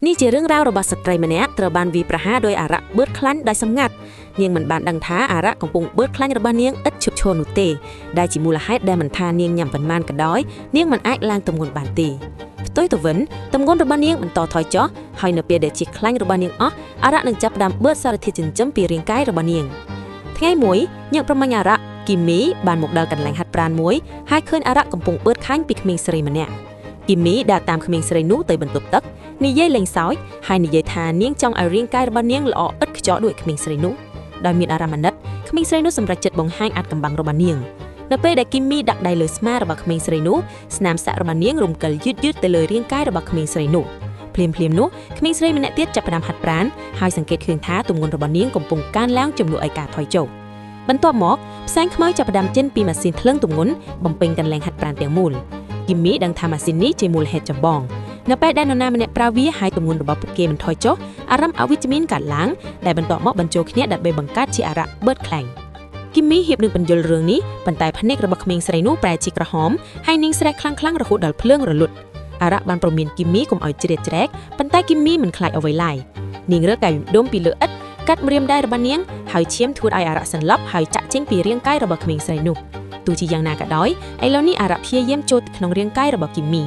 นี่ជារឿងរ៉ាវរបស់ស្ត្រីម្នាក់ត្រូវបានវាយប្រហារដោយអារក្សបឺតខ្លាញ់ដោយសម្ងាត់នាងមិនបានដឹងថាអារក្សកំពុងបឺតខ្លាញ់របស់នាងឥតឈប់ឈរនោះទេដែលជាមូលហេតុដែលមិនថានាងញ៉ាំប៉ុន្មានក៏ដោយនាងមិនអាចឡើងទម្ងន់បានទេផ្ទុយទៅវិញទម្ងន់របស់នាងបន្តថយចុះហើយនៅពេលដែលជាខ្លាញ់របស់នាងអស់អារក្សនឹងចាប់ផ្ដើមបឺតសារធាតុចិញ្ចឹមពីរាងកាយរបស់នាងថ្ងៃមួយនាងប្រមាញ់អារក្សគីមីបានមកដល់កន្លែងហាត់ប្រាណមួយហើយឃើញអារក្សកំពុងបឺតខាញ់ពីក្មេងស្រីម្នាក់គីមីដើរតាមក្មេងស្រីនោះទៅបន្ទប់ទឹកនិយាយលេងសើចហើយនិយាយថានាងចង់ឲ្យរាងកាយរបស់នាងល្អឥតខ្ចោះដូចក្មេងស្រីនោះដោយមានអារម្មណ៍អាណិតក្មេងស្រីនោះសម្រេចចិត្តបង្ហាញអាថ៌កំបាំងរបស់នាងនៅពេលដែលគីមីដាក់ដៃលើស្មារបស់ក្មេងស្រីនោះស្នាមសាក់របស់នាងរំកិលយឺតទៅលើរាងកាយរបស់ក្មេងស្រីនោះភ្លាមនោះក្មេងស្រីម្នាក់ទៀតចាប់ផ្ដើមហាត់ប្រាណហើយសង្កេតឃើញថាទម្ងន់របស់នាងកំពុងកើនឡើងជំនួសឲ្យការថយចុះបន្ទាប់មកផ្សែងខ្មៅចាប់ផ្ដើមចេញពីម៉ាស៊ីនថ្លឹងទម្ងន់បំពេញកន្លែងហាត់ប្រាណទាំងមូលគីមីដឹងថាម៉ាស៊ីននេះជាមូលហេតុចម្បងនៅពេលដែលនរណាម្នាក់ប្រើវាហើយទម្ងន់របស់ពួកគេមិនថយចុះអារម្មណ៍អវិជ្ជមានកើតឡើងដែលបន្ទាប់មកបញ្ចូលគ្នាដើម្បីបង្កើតជាអារក្សបឺតខ្លាញ់គីមីហ៊ាននឹងបញ្យល់រឿងនេះប៉ុន្តែភ្នែករបស់ក្មេងស្រីនោះប្រែជាក្រហមហើយនាងស្រែកខ្លាំងរហូតដល់ភ្លើងរលត់អារក្សបានព្រមានគីមីកុំឲ្យជ្រៀតជ្រែកប៉ុន្តែគីមីមិនខ្លាចអ្វីឡើយនាងរើកាយដុំពីលើឥដ្ឋកាត់ម្រាមដៃរបស់នាងហើយឈាមធ្វើឲ្យអារក្សសន្លប់ហើយចាក់ចេញពីរាងកាយរបស់ក្មេងស្រីនោះទោះជាយ៉ាងណាក៏ដោយឥឡូវនេះអារក្សព្យាយាមចូលក្នុងរាងកាយរបស់គីមី